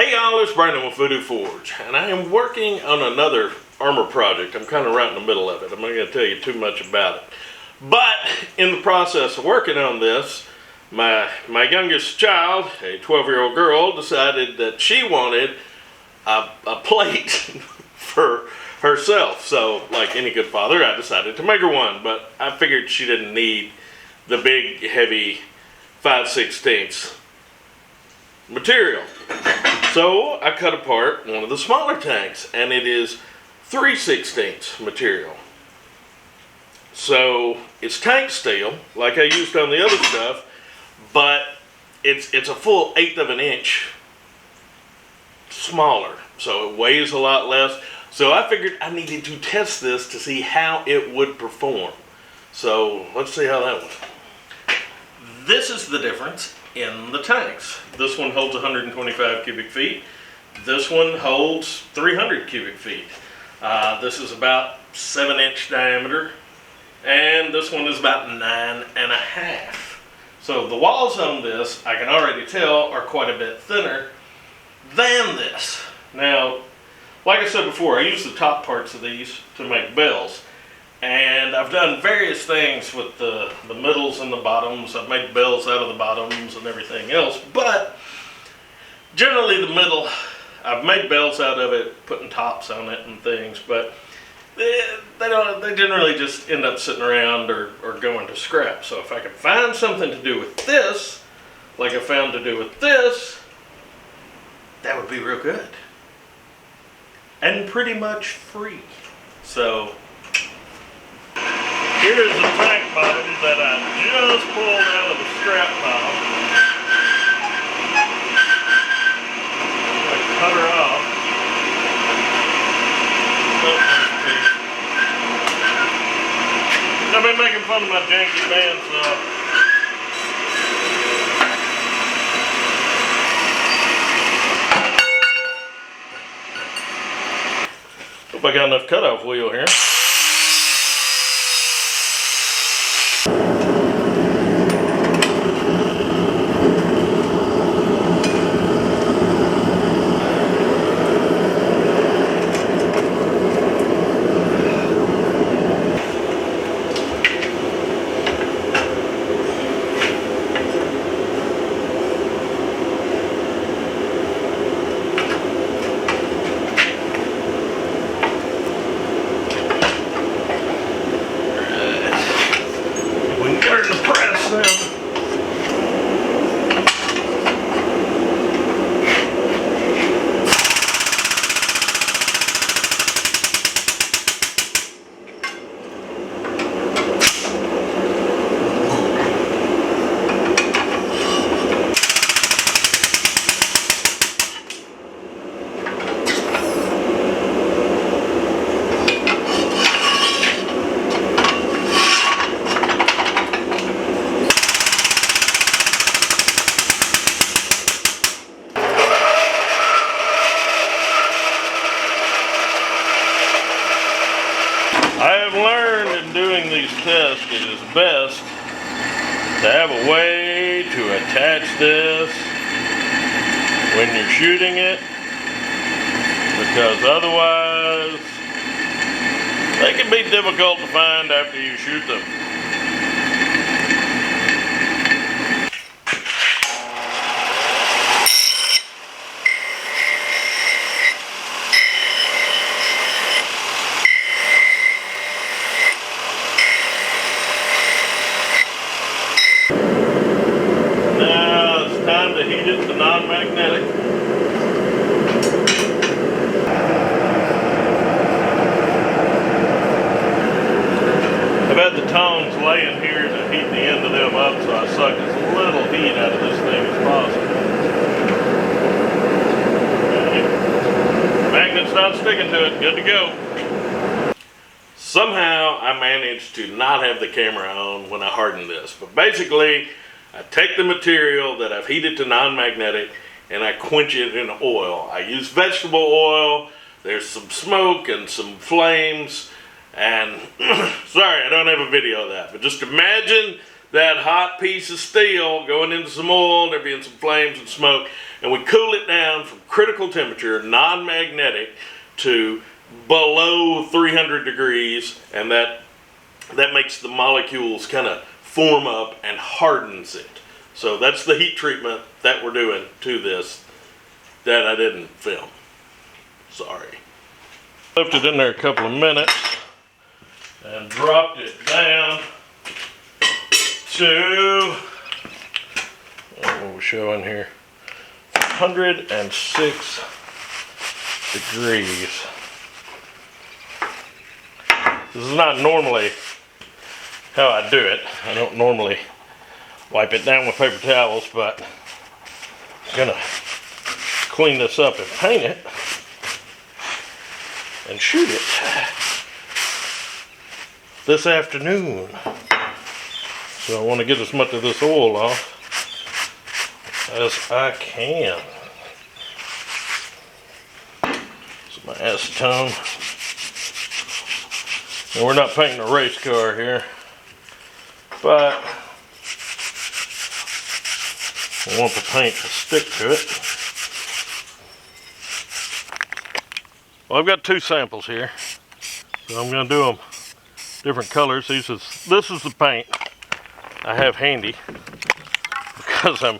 Hey y'all, it's Brandon with Voodoo Forge, and I am working on another armor project. I'm kind of right in the middle of it. I'm not going to tell you too much about it. But in the process of working on this, my youngest child, a 12-year-old girl, decided that she wanted a plate for herself. So, like any good father, I decided to make her one. But I figured she didn't need the big, heavy 5/16 material. So I cut apart one of the smaller tanks, and it is 3/16 material. So it's tank steel, like I used on the other stuff, but it's a full 1/8 of an inch smaller. So it weighs a lot less. So I figured I needed to test this to see how it would perform. So let's see how that went. This is the difference in the tanks. This one holds 125 cubic feet. This one holds 300 cubic feet. This is about 7-inch diameter, and this one is about 9.5. So the walls on this, I can already tell, are quite a bit thinner than this. Now, like I said before, I use the top parts of these to make bells. And I've done various things with the middles and the bottoms. I've made bells out of the bottoms and everything else. But generally the middle, I've made bells out of it, putting tops on it and things. But they generally just end up sitting around or going to scrap. So if I could find something to do with this, like I found to do with this, that would be real good. And pretty much free. So here's the tank body that I just pulled out of the scrap pile. I cut her off. I've been making fun of my janky bandsaw. Hope I got enough cutoff wheel here. I have learned in doing these tests it is best to have a way to attach this when you're shooting it, because otherwise they can be difficult to find after you shoot them. Time to heat it to non-magnetic. I've had the tongs laying here to heat the end of them up, so I suck as little heat out of this thing as possible. Magnet's not sticking to it, good to go. Somehow I managed to not have the camera on when I hardened this, but basically I take the material that I've heated to non-magnetic and I quench it in oil. I use vegetable oil. There's some smoke and some flames. And sorry, I don't have a video of that. But just imagine that hot piece of steel going into some oil, there being some flames and smoke, and we cool it down from critical temperature, non-magnetic, to below 300 degrees, and that makes the molecules kind of form up and hardens it. So that's the heat treatment that we're doing to this that I didn't film. Sorry. Left it in there a couple of minutes and dropped it down to, what we're showing here, 106 degrees. This is not normally how I do it. I don't normally wipe it down with paper towels, but I'm gonna clean this up and paint it and shoot it this afternoon. So I want to get as much of this oil off as I can. So my acetone. And we're not painting a race car here, but I want the paint to stick to it. Well, I've got two samples here, so I'm going to do them different colors. This is the paint I have handy because I'm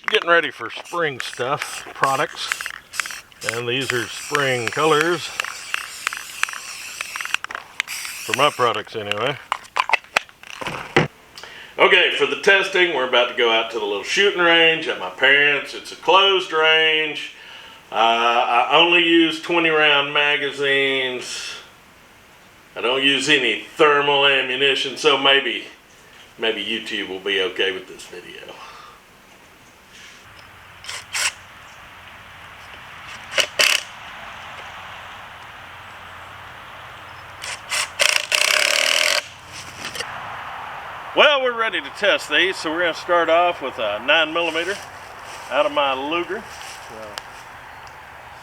getting ready for spring stuff, products, and these are spring colors for my products anyway. Okay, for the testing, we're about to go out to the little shooting range at my parents'. It's a closed range. I only use 20 round magazines. I don't use any thermal ammunition, so maybe YouTube will be okay with this video. Well, we're ready to test these, so we're going to start off with a 9mm out of my Luger. So,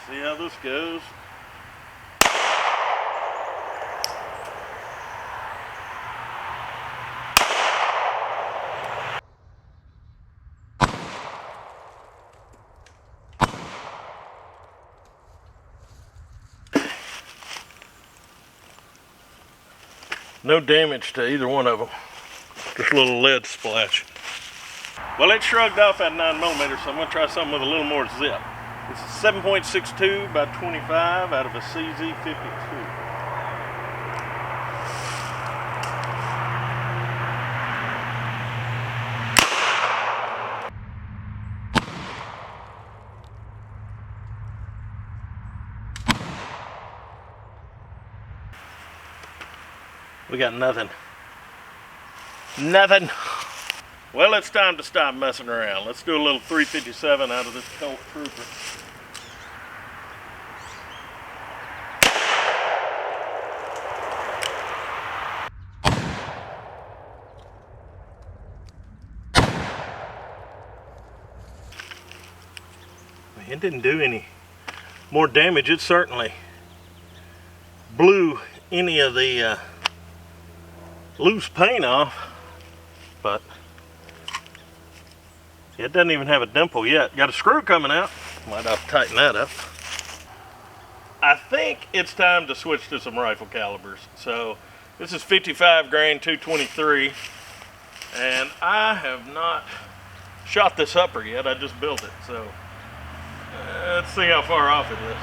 see how this goes. No damage to either one of them. Just a little lead splash. Well, it shrugged off at 9mm, so I'm going to try something with a little more zip. It's a 7.62 by 25 out of a CZ52. We got nothing. Nothing. Well, it's time to stop messing around. Let's do a little 357 out of this Colt Trooper. It didn't do any more damage. It certainly blew any of the loose paint off, but it doesn't even have a dimple yet. Got a screw coming out. Might have to tighten that up. I think it's time to switch to some rifle calibers. So this is 55 grain 223, and I have not shot this upper yet. I just built it, so let's see how far off it is.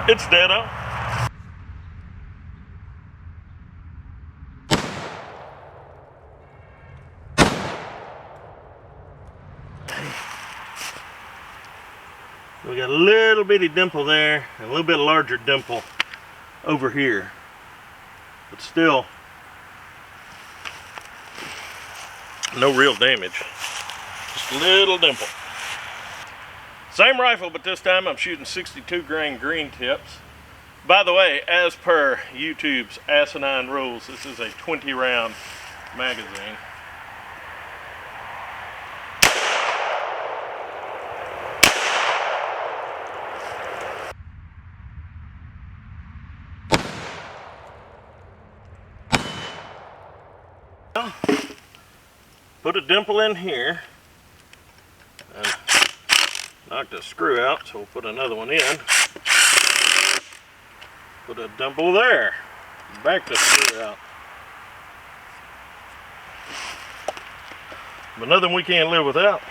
It's dead on. We got a little bitty dimple there, and a little bit larger dimple over here. But still, no real damage. Just a little dimple. Same rifle, but this time I'm shooting 62 grain green tips. By the way, as per YouTube's asinine rules, this is a 20 round magazine. put a dimple in here and knocked a screw out, so we'll put another one in. Put a dimple there, back the screw out. But nothing we can't live without.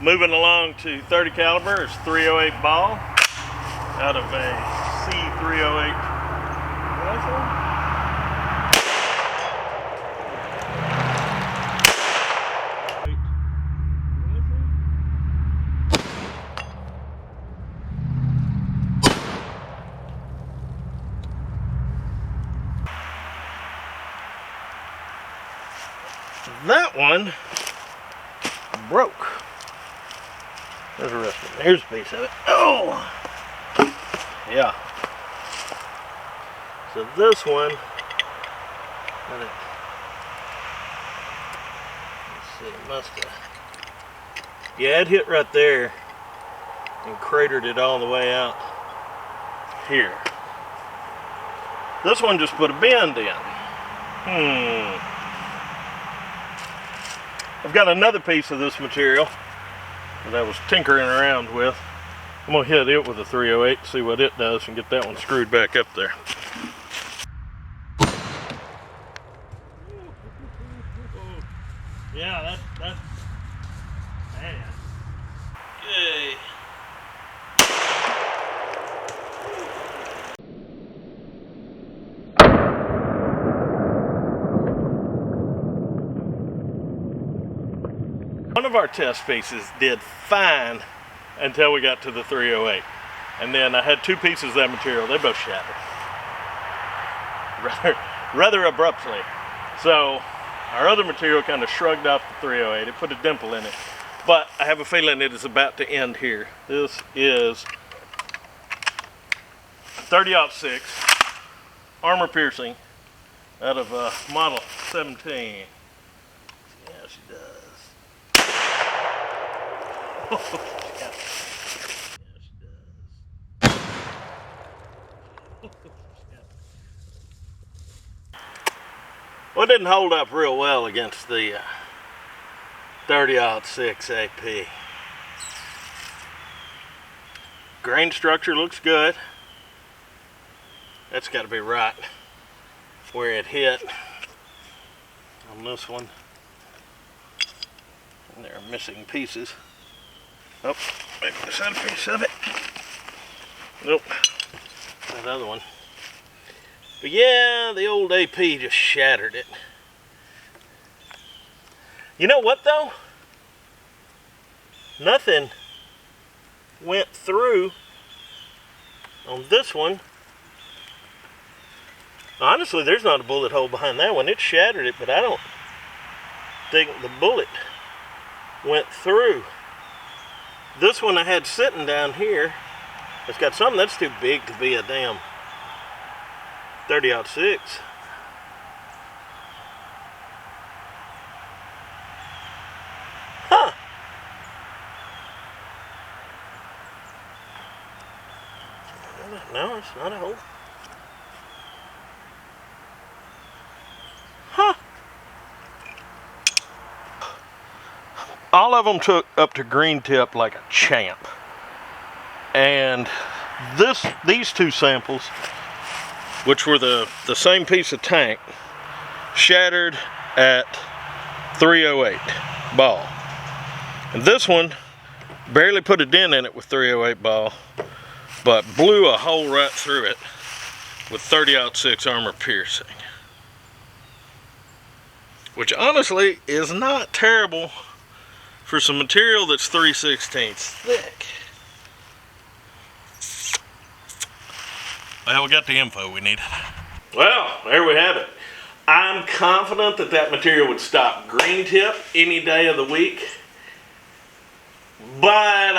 Moving along to 30 caliber is 308 ball out of a C308 rifle. That one broke. There's the rest of it. Here's a piece of it. Oh! Yeah. So this one, let's see, it must have, yeah, it hit right there and cratered it all the way out here. This one just put a bend in. I've got another piece of this material that I was tinkering around with. I'm going to hit it with a 308, see what it does, and get that one screwed back up there. Yeah, that's bad. Okay. One of our test pieces did fine until we got to the 308. And then I had two pieces of that material, they both shattered. Rather abruptly. So our other material kind of shrugged off the 308, it put a dimple in it. But I have a feeling it is about to end here. This is 30-06 armor piercing out of model 17. Yeah, she does. Yeah. Yeah, she does. Well, it didn't hold up real well against the 30-06 AP. Grain structure looks good. That's got to be right where it hit on this one. And there are missing pieces. Oh, maybe this other piece of it. Nope, that other one. But yeah, the old AP just shattered it. You know what though? Nothing went through on this one. Honestly, there's not a bullet hole behind that one. It shattered it, but I don't think the bullet went through. This one I had sitting down here, it's got something that's too big to be a damn 30-06. Huh. No, it's not a hole. Huh. All of them took up to green tip like a champ. And these two samples, which were the same piece of tank, shattered at 308 ball. And this one barely put a dent in it with 308 ball, but blew a hole right through it with 30-06 armor piercing. Which honestly is not terrible for some material that's 3/16 thick. Well, we got the info we need. Well, there we have it. I'm confident that that material would stop green tip any day of the week. But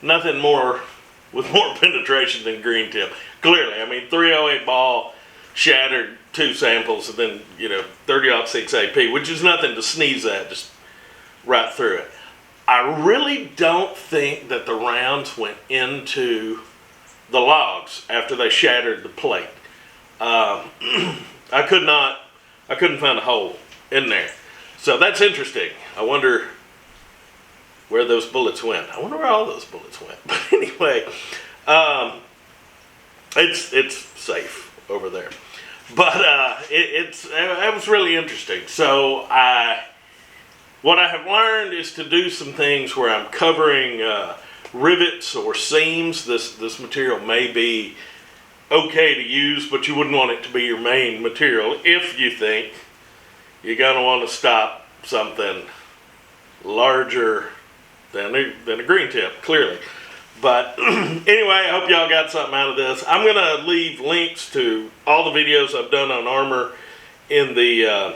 nothing more with more penetration than green tip. Clearly, I mean, 308 ball shattered two samples, and then 30-06 AP, which is nothing to sneeze at, just right through it. I really don't think that the rounds went into the logs after they shattered the plate. I couldn't find a hole in there. So that's interesting. I wonder where those bullets went. I wonder where all those bullets went. But anyway, it's safe over there. But it was really interesting. So what I have learned is to do some things where I'm covering rivets or seams. This material may be okay to use, but you wouldn't want it to be your main material if you think you're going to want to stop something larger than a green tip, clearly. But anyway, I hope y'all got something out of this. I'm going to leave links to all the videos I've done on armor in the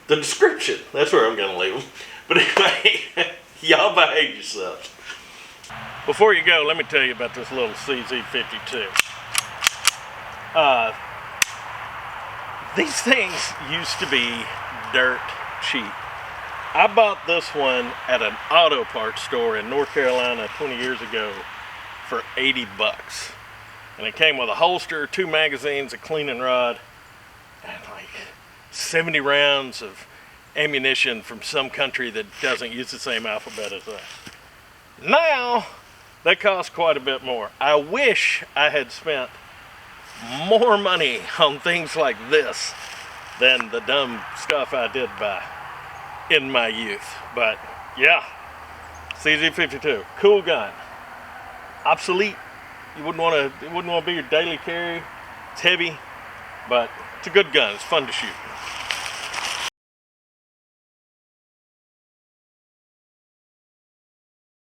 description. That's where I'm going to leave them. But anyway, y'all behave yourselves. Before you go, let me tell you about this little CZ52. These things used to be dirt cheap. I bought this one at an auto parts store in North Carolina 20 years ago for 80 bucks. And it came with a holster, 2 magazines, a cleaning rod, and like 70 rounds of ammunition from some country that doesn't use the same alphabet as us. Now, they cost quite a bit more. I wish I had spent more money on things like this than the dumb stuff I did buy in my youth. But yeah, CZ52, cool gun. Obsolete. It wouldn't want to be your daily carry. It's heavy, but it's a good gun. It's fun to shoot.